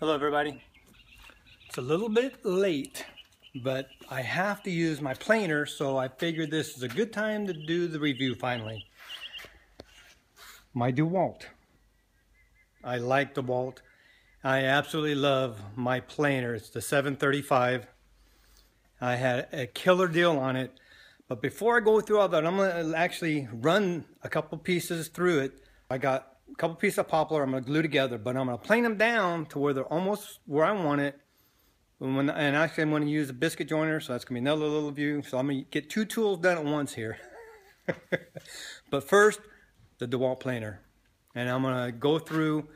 Hello everybody. It's a little bit late, but I have to use my planer, so I figured this is a good time to do the review finally. My DeWalt. I like DeWalt. I absolutely love my planer. It's the 735. I had a killer deal on it, but before I go through all that, I'm going to actually run a couple pieces through it. I got a couple pieces of poplar I'm going to glue together, but I'm going to plane them down to where they're almost where I want it. And actually I'm going to use a biscuit joiner, so that's going to be another little view. So I'm going to get two tools done at once here. But first, the DeWalt planer. And I'm going to go through,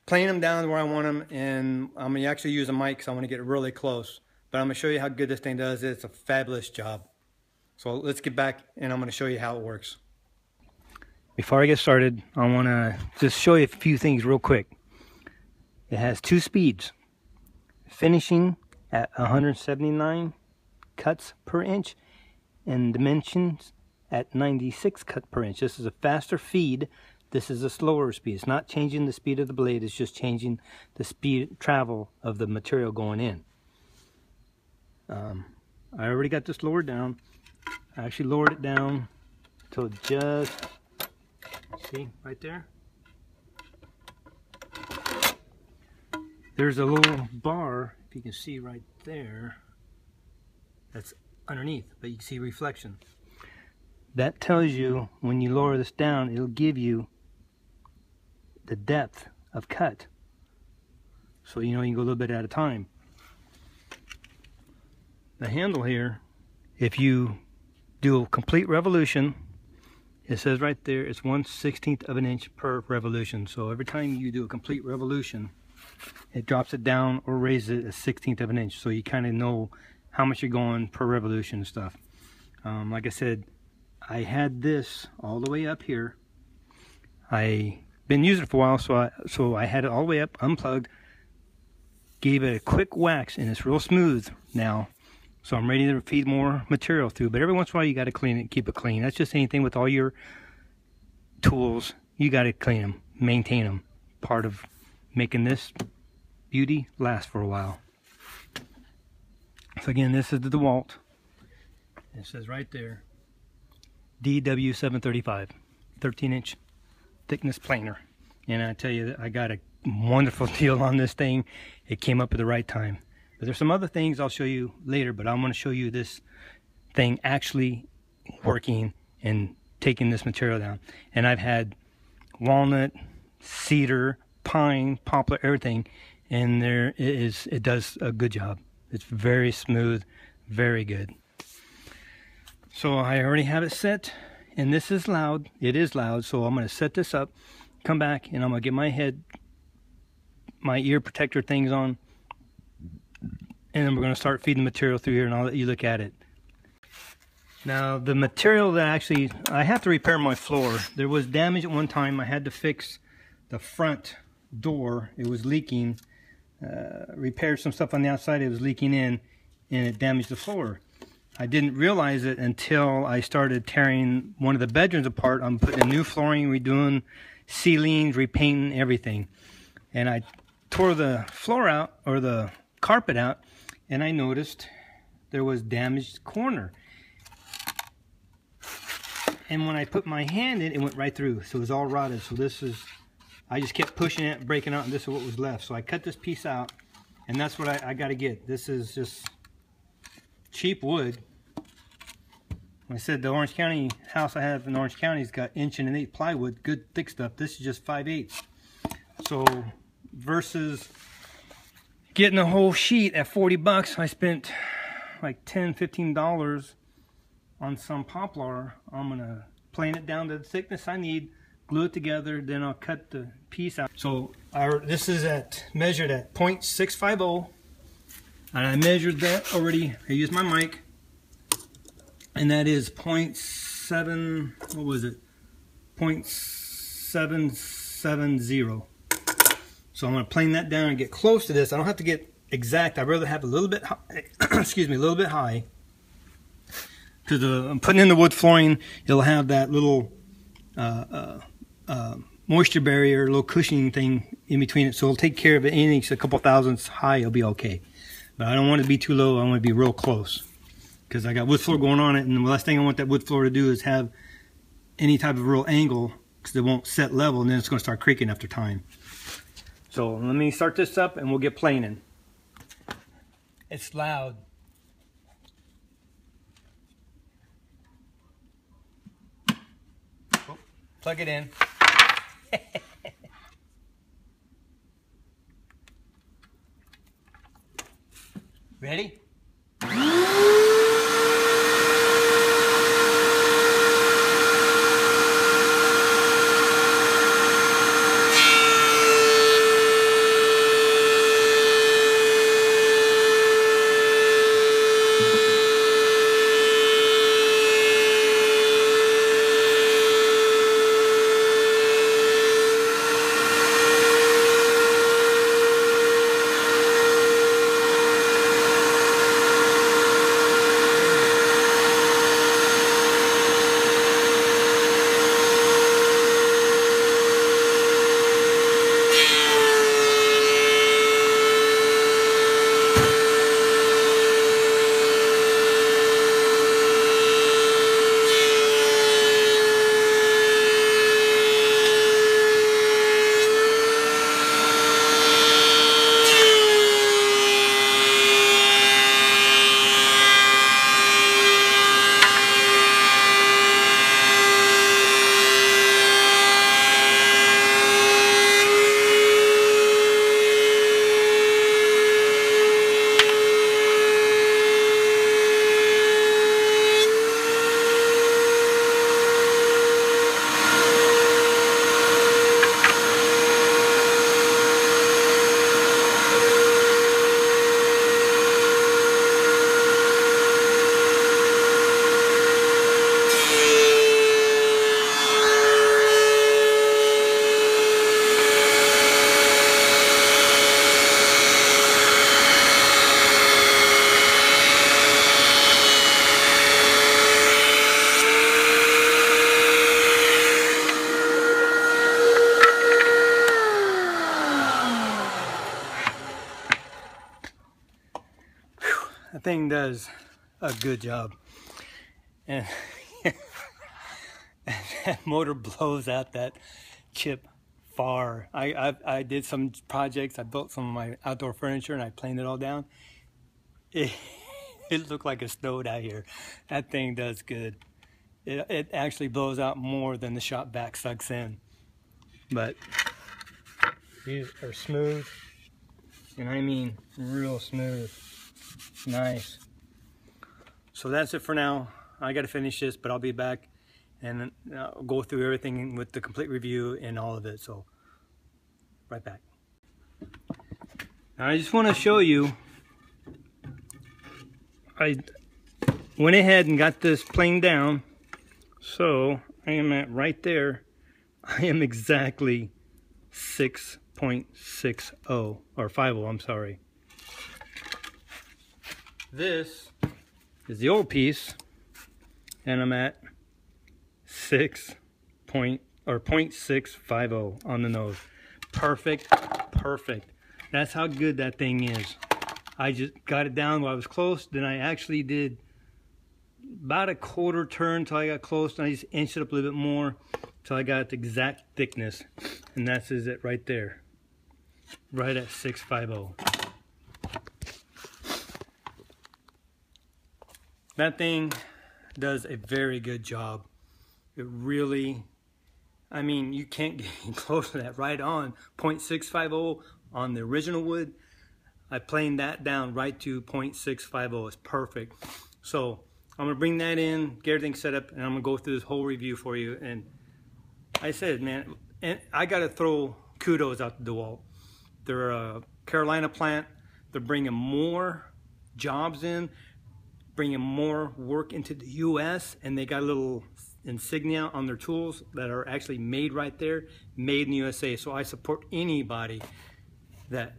plane them down to where I want them, and I'm going to actually use a mic because I want to get really close. But I'm going to show you how good this thing does. It's a fabulous job. So let's get back and I'm going to show you how it works. Before I get started, I want to just show you a few things real quick. It has two speeds. Finishing at 179 cuts per inch and dimensions at 96 cuts per inch. This is a faster feed. This is a slower speed. It's not changing the speed of the blade. It's just changing the speed travel of the material going in. I already got this lowered down. I actually lowered it down till just, see right there? There's a little bar, if you can see right there, that's underneath, but you can see reflection. That tells you when you lower this down, it'll give you the depth of cut. So you know you can go a little bit at a time. The handle here, if you do a complete revolution, it says right there it's 1/16 of an inch per revolution. So every time you do a complete revolution, it drops it down or raises it a 1/16 of an inch. So you kind of know how much you're going per revolution and stuff. Like I said, I had this all the way up here. I been using it for a while, so I had it all the way up, unplugged, gave it a quick wax, and it's real smooth now. So I'm ready to feed more material through. But every once in a while you got to clean it, keep it clean. That's just anything with all your tools. You got to clean them, maintain them. Part of making this beauty last for a while. So again, this is the DeWalt. It says right there, DW735, 13-inch thickness planer. And I tell you, I got a wonderful deal on this thing. It came up at the right time. But there's some other things I'll show you later, but I'm going to show you this thing actually working and taking this material down. And I've had walnut, cedar, pine, poplar, everything, and it does a good job. It's very smooth, very good. So I already have it set, and this is loud. It is loud, so I'm going to set this up, come back, and I'm going to get my ear protector things on, and then we're going to start feeding the material through here, and I'll let you look at it. Now the material that I have to repair my floor. There was damage at one time. I had to fix the front door. It was leaking. Repaired some stuff on the outside. It was leaking in, and it damaged the floor. I didn't realize it until I started tearing one of the bedrooms apart. I'm putting in new flooring, redoing ceilings, repainting everything. And I tore the floor out, or the carpet out, and I noticed there was damaged corner. And when I put my hand in, it went right through. So it was all rotted. So this is, I just kept pushing it, breaking out, and this is what was left. So I cut this piece out, and that's what I got to get. This is just cheap wood. I said the Orange County house I have in Orange County has got 1 1/8 plywood, good thick stuff. This is just 5/8. So versus getting a whole sheet at 40 bucks, I spent like $10–15 on some poplar. I'm gonna plane it down to the thickness I need, glue it together, then I'll cut the piece out. So this is measured at 0.650, and I measured that already. I used my mic, and that is 0.7, what was it? 0.770. So I'm going to plane that down and get close to this. I don't have to get exact. I'd rather have a little bit high, excuse me, a little bit high. Because I'm putting in the wood flooring, it'll have that little moisture barrier, a little cushioning thing in between it, so it'll take care of it. Anything a couple thousandths high, it'll be okay. But I don't want it to be too low. I want it to be real close, because I got wood floor going on it, and the last thing I want that wood floor to do is have any type of real angle, because it won't set level, and then it's going to start creaking after time. So let me start this up, and we'll get planing. It's loud. Oh, plug it in. Ready? That thing does a good job, and that motor blows out that chip far. I did some projects. I built some of my outdoor furniture and I planed it all down. It looked like it snowed out here. That thing does good. It actually blows out more than the shop vac sucks in. But these are smooth, and I mean real smooth. Nice. So that's it for now. I got to finish this, but I'll be back and I'll go through everything with the complete review and all of it. So right back. Now I just want to show you, I went ahead and got this planed down. So I am at right there. I am exactly 6.60 or 50, I'm sorry. This is the old piece, and I'm at 0.650 on the nose. Perfect, perfect. That's how good that thing is. I just got it down while I was close. Then I actually did about a quarter turn till I got close, and I just inched it up a little bit more till I got the exact thickness, and that's it right there, right at 650. That thing does a very good job. It really, I mean, you can't get close to that. Right on 0.650 on the original wood. I planed that down right to 0.650. It's perfect. So I'm gonna bring that in, get everything set up, and I'm gonna go through this whole review for you. And I said, man, and I gotta throw kudos out to DeWalt. They're a Carolina plant. They're bringing more jobs in, bringing more work into the US, and they got a little insignia on their tools that are actually made right there, made in the USA. So I support anybody that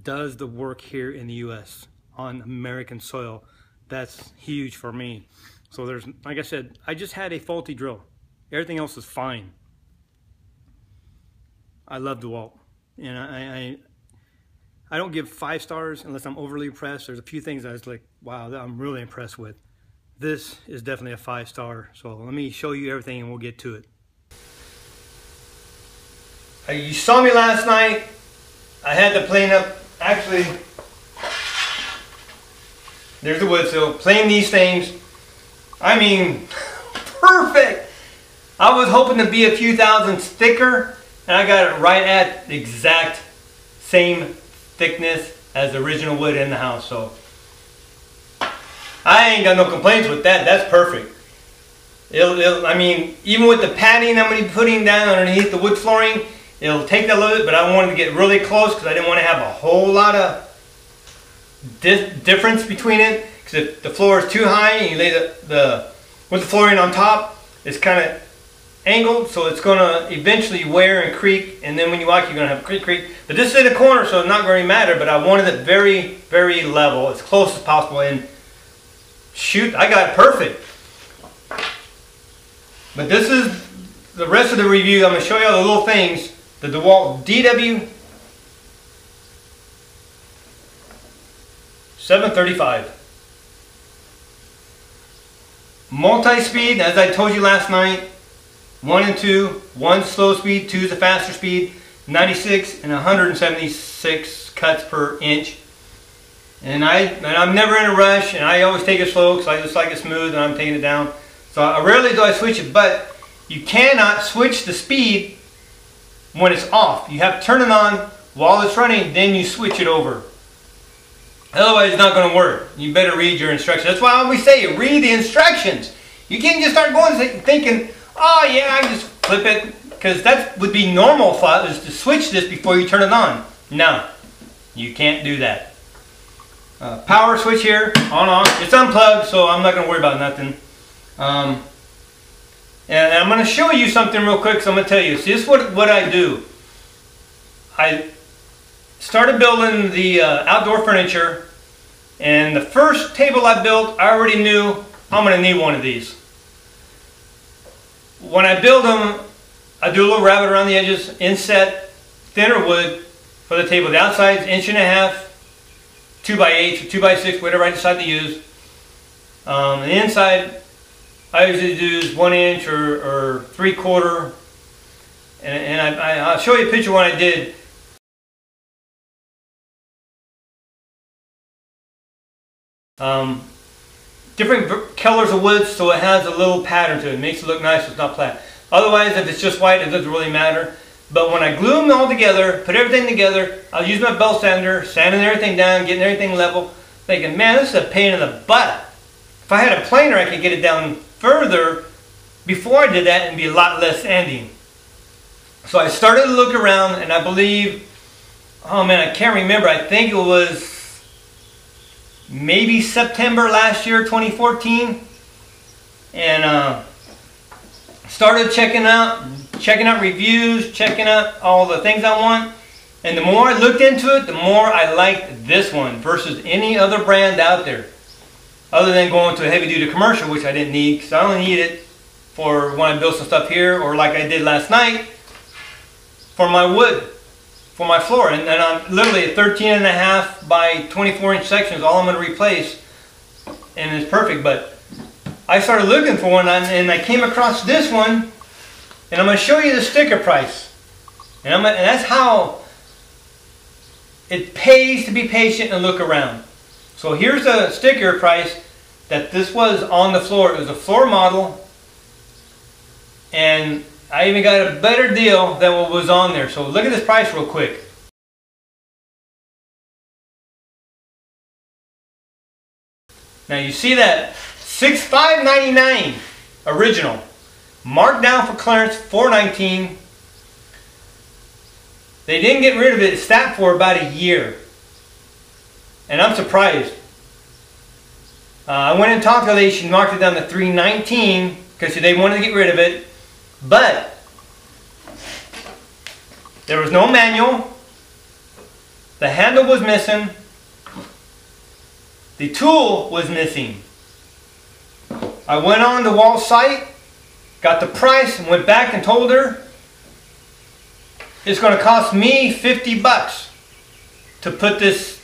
does the work here in the US on American soil. That's huge for me. So there's, like I said, I just had a faulty drill. Everything else is fine. I love DeWalt, and I don't give 5 stars unless I'm overly impressed. There's a few things I was like, wow, that I'm really impressed with. This is definitely a 5-star. So let me show you everything and we'll get to it. You saw me last night. I had the plane up. Actually, there's the wood sill. Plane these things. I mean, perfect. I was hoping to be a few thousandths thicker, and I got it right at the exact same thickness as the original wood in the house. So I ain't got no complaints with that. That's perfect. I mean, even with the padding I'm going to be putting down underneath the wood flooring, it'll take that a little bit, but I wanted to get really close because I didn't want to have a whole lot of difference between it. Because if the floor is too high and you lay the wood flooring on top, it's kind of angled, so it's going to eventually wear and creak, and then when you walk you're going to have creak. But this is in a corner, so it's not going to matter, but I wanted it very, very level, as close as possible, and shoot, I got it perfect. But this is the rest of the review. I'm going to show you all the little things. The DeWalt DW735. Multi-speed, as I told you last night. 1 and 2, 1's slow speed, 2 is a faster speed, 96 and 176 cuts per inch. And I'm never in a rush, and I always take it slow because I just like it smooth and I'm taking it down. So I rarely do I switch it, but you cannot switch the speed when it's off. You have to turn it on while it's running, then you switch it over. Otherwise it's not going to work. You better read your instructions. That's why I always say, read the instructions. You can't just start going thinking, oh yeah, I just flip it, because that would be normal thought, is to switch this before you turn it on. No, you can't do that. Power switch here, on off. It's unplugged, so I'm not going to worry about nothing. And I'm going to show you something real quick, so I'm going to tell you. See, this is what I do. I started building the outdoor furniture, and the first table I built, I already knew I'm going to need one of these. When I build them, I do a little rabbit around the edges, inset thinner wood for the table. The outside is 1.5 inches, 2x8 or 2x6, whatever I decide to use. The inside, I usually do 1 inch or 3/4. And I'll show you a picture of what I did. Different colors of wood, so it has a little pattern to it. It makes it look nice, so it's not flat. Otherwise, if it's just white, it doesn't really matter. But when I glue them all together, put everything together, I'll use my belt sander, sanding everything down, getting everything level, thinking, man, this is a pain in the butt. If I had a planer, I could get it down further before I did that and be a lot less sanding. So I started to look around, and I believe, oh man, I can't remember, I think it was maybe September last year, 2014, and started checking out reviews, checking out all the things I want. And the more I looked into it, the more I liked this one versus any other brand out there, other than going to a heavy-duty commercial, which I didn't need because I only need it for when I build some stuff here, or like I did last night for my wood, for my floor. And I'm literally a 13.5 by 24-inch section is all I'm going to replace, and it's perfect. But I started looking for one, and I came across this one, and I'm going to show you the sticker price. And that's how it pays to be patient and look around. So here's the sticker price that this was on the floor. It was a floor model, and I even got a better deal than what was on there. So look at this price real quick. Now you see that $6,599 original, marked down for clearance $419. They didn't get rid of it. It sat for about a year, and I'm surprised. I went and talked to the lady. She marked it down to $319 because they wanted to get rid of it, but there was no manual. The handle was missing. The tool was missing. I went on the DeWalt site, got the price, and went back and told her it's going to cost me 50 bucks to put this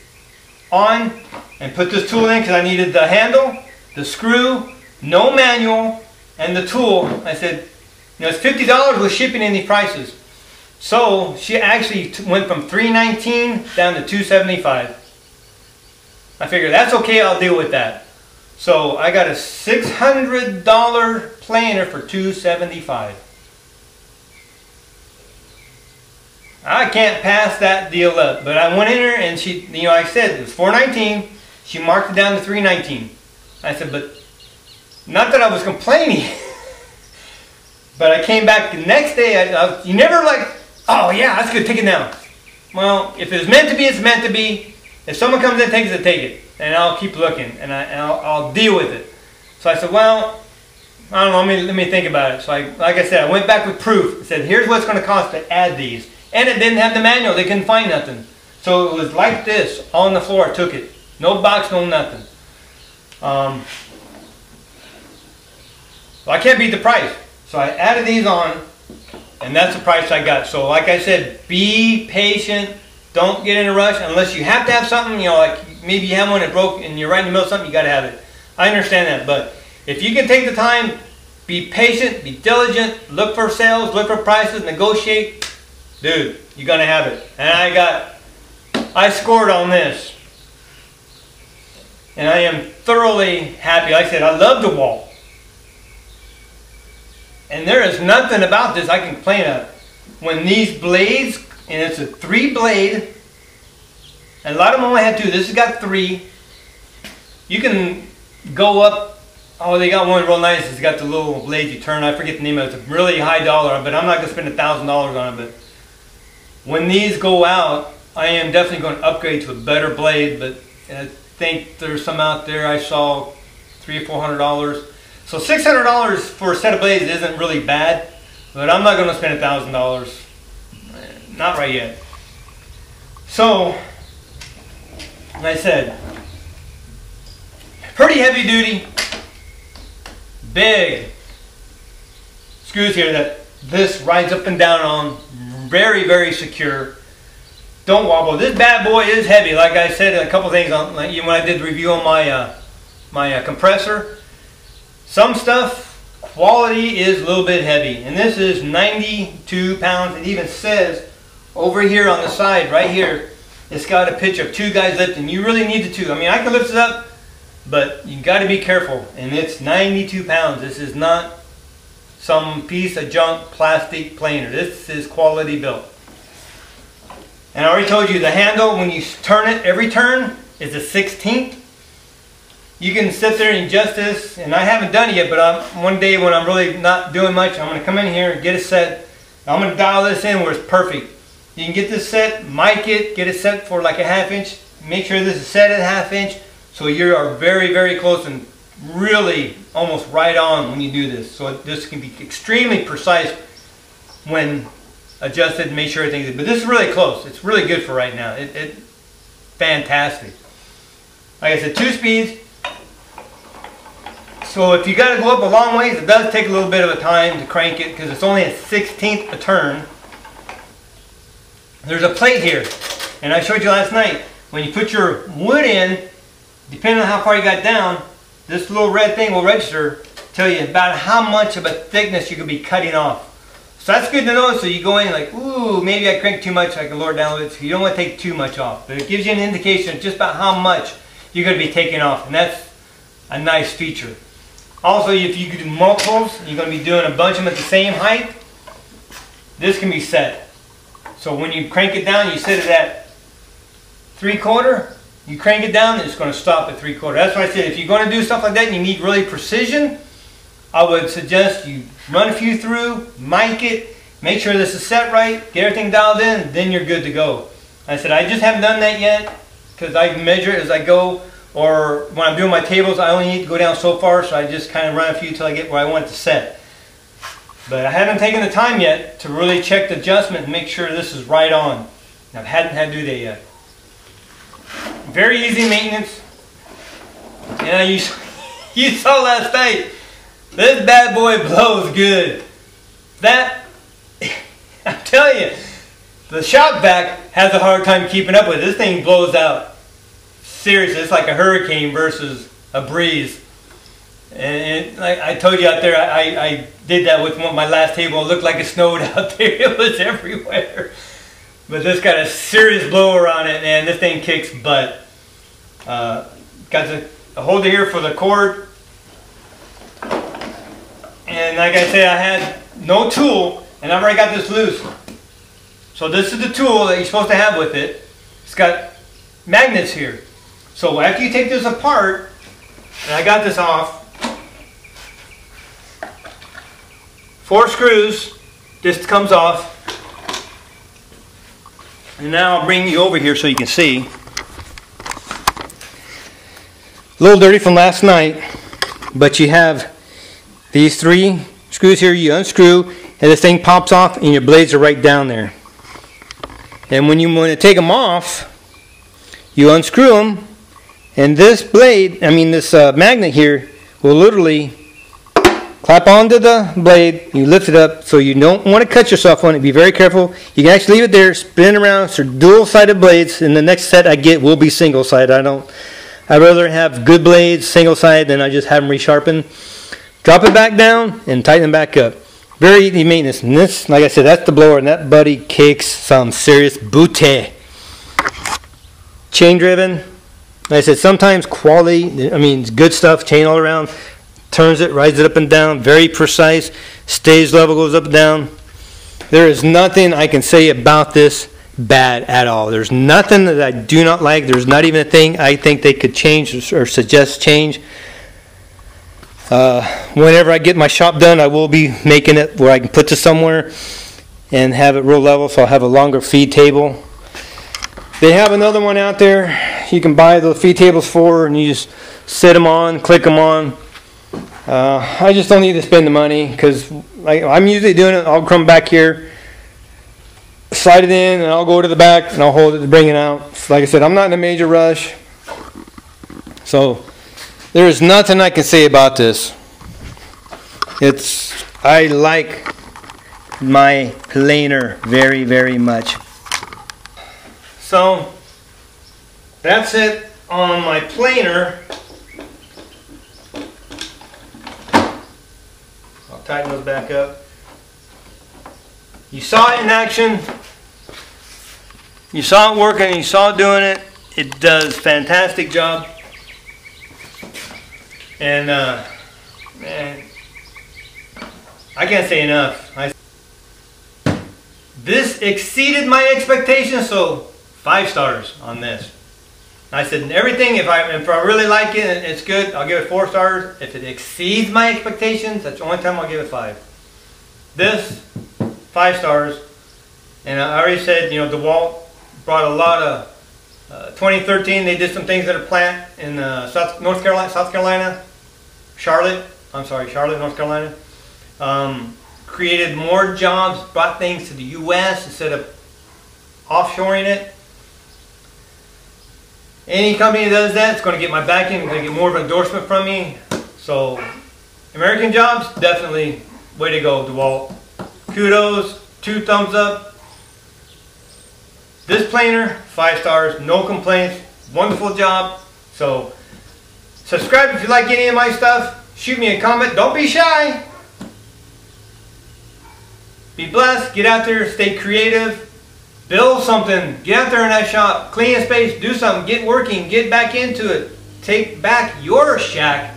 on and put this tool in, because I needed the handle, the screw, no manual, and the tool. I said, you know, it's $50 with shipping in these prices. So she actually went from $319 down to $275. I figured that's okay, I'll deal with that. So I got a $600 planer for $275. I can't pass that deal up. But I went in there and she, you know, I said it was $419. She marked it down to $319. I said, but not that I was complaining. But I came back the next day. You never like, oh yeah, that's good, take it now. Well, if it's meant to be, it's meant to be. If someone comes in, takes it, take it. And I'll keep looking, and I'll deal with it. So I said, well, I don't know, let me think about it. So like I said, I went back with proof. I said, here's what it's going to cost to add these. And it didn't have the manual. They couldn't find nothing. So it was like this, on the floor. I took it. No box, no nothing. Well, I can't beat the price. So I added these on, and that's the price I got. So like I said, be patient. Don't get in a rush unless you have to have something, you know, like maybe you have one that broke and you're right in the middle of something, you got to have it. I understand that, but if you can take the time, be patient, be diligent, look for sales, look for prices, negotiate, dude, you're going to have it. And I scored on this. And I am thoroughly happy. Like I said, I love DeWalt. And there is nothing about this I can complain of. When these blades, and it's a 3-blade, and a lot of them only have 2. This has got 3. You can go up. Oh, they got one real nice. It's got the little blades you turn. I forget the name of it. It's a really high dollar, but I'm not going to spend $1,000 on it. But when these go out, I am definitely going to upgrade to a better blade. But I think there's some out there I saw $300 or $400. So $600 for a set of blades isn't really bad, but I'm not going to spend $1,000. Not right yet. So, like I said, pretty heavy duty, big screws here that this rides up and down on, very, very secure. Don't wobble. This bad boy is heavy. Like I said, a couple things on, like when I did the review on my compressor. Some stuff, quality is a little bit heavy, and this is 92 pounds. It even says over here on the side, right here, it's got a picture of 2 guys lifting. You really need the 2. I mean, I can lift it up, but you got to be careful. And it's 92 pounds. This is not some piece of junk plastic planer. This is quality built. And I already told you the handle, when you turn it, every turn is a 16th. You can sit there and adjust this, and I haven't done it yet, but one day when I'm really not doing much, I'm going to come in here and get it set. I'm going to dial this in where it's perfect. You can get this set, mic it, get it set for like a 1/2 inch. Make sure this is set at 1/2 inch, so you are very, very close and really almost right on when you do this. So this can be extremely precise when adjusted and make sure everything's good. But this is really close. It's really good for right now. It's fantastic. Like I said, 2 speeds. So if you got to go up a long ways, it does take a little bit of a time to crank it because it's only a 16th a turn. There's a plate here, and I showed you last night. When you put your wood in, depending on how far you got down, this little red thing will register, tell you about how much of a thickness you could be cutting off. So that's good to know. So you go in like, ooh, maybe I cranked too much, I can lower it down a little bit. So you don't want to take too much off. But it gives you an indication just about how much you're going to be taking off, and that's a nice feature. Also, if you do multiples, you're going to be doing a bunch of them at the same height, this can be set. So when you crank it down, you set it at 3/4, you crank it down, and it's going to stop at 3/4. That's why I said if you're going to do stuff like that and you need really precision, I would suggest you run a few through, mic it, make sure this is set right, get everything dialed in, then you're good to go. I said I just haven't done that yet because I measure it as I go. Or when I'm doing my tables, I only need to go down so far, so I just kind of run a few till I get where I want it to set. But I haven't taken the time yet to really check the adjustment and make sure this is right on. I hadn't had to do that yet. Very easy maintenance. And you saw last night, this bad boy blows good. That, I'm telling you, The shop vac has a hard time keeping up with it. This thing blows out. Seriously, it's like a hurricane versus a breeze. And like I told you out there, I did that with my last table. It looked like it snowed out there. It was everywhere. But this got a serious blower on it, and this thing kicks butt. Got a holder here for the cord. And like I said, I had no tool, and I've already got this loose. So this is the tool that you're supposed to have with it. It's got magnets here. So after you take this apart, and I got this off, 4 screws, this comes off. And now I'll bring you over here so you can see. A little dirty from last night, but you have these 3 screws here. You unscrew, and this thing pops off, and your blades are right down there. And when you want to take them off, you unscrew them, and this blade, this magnet here, will literally clap onto the blade. You lift it up, so you don't want to cut yourself on it. Be very careful. You can actually leave it there, spin it around. So dual-sided blades, and the next set I get will be single-sided. I'd rather have good blades, single-sided, than I just have them resharpened. Drop it back down and tighten them back up. Very easy maintenance. And this, like I said, that's the blower, and that buddy kicks some serious booty. Chain driven. Like I said, sometimes quality, it's good stuff, chain all around. Turns it, rides it up and down, very precise. Stage level goes up and down. There is nothing I can say about this bad at all. There's nothing that I do not like. There's not even a thing I think they could change or suggest change. Whenever I get my shop done, I will be making it where I can put this somewhere and have it real level, so I'll have a longer feed table. They have another one out there you can buy the feed tables for, and you just sit them on, click them on. I just don't need to spend the money, because I'm usually doing it. I'll come back here, slide it in, and I'll go to the back and I'll hold it to bring it out. So like I said, I'm not in a major rush, so there is nothing I can say about this. I like my planer very, very much. So that's it on my planer. I'll tighten those back up. You saw it in action. You saw it working. You saw it doing it. It does a fantastic job. And man, I can't say enough. This exceeded my expectations, so 5 stars on this. I said everything. If I really like it and it's good, I'll give it 4 stars. If it exceeds my expectations, that's the only time I'll give it 5. This 5 stars. And I already said, DeWalt brought a lot of. 2013, they did some things at a plant in North Carolina, Charlotte, North Carolina. Created more jobs, brought things to the U.S. instead of offshoring it. Any company that does that, it's going to get my backing, it's going to get more of an endorsement from me. So, American jobs, definitely way to go, DeWalt. Kudos, 2 thumbs up. This planer, 5 stars, no complaints, wonderful job. So, subscribe if you like any of my stuff. Shoot me a comment, don't be shy. Be blessed, get out there, stay creative, build something, get out there in that shop, clean a space, do something, get working, get back into it. Take back your shack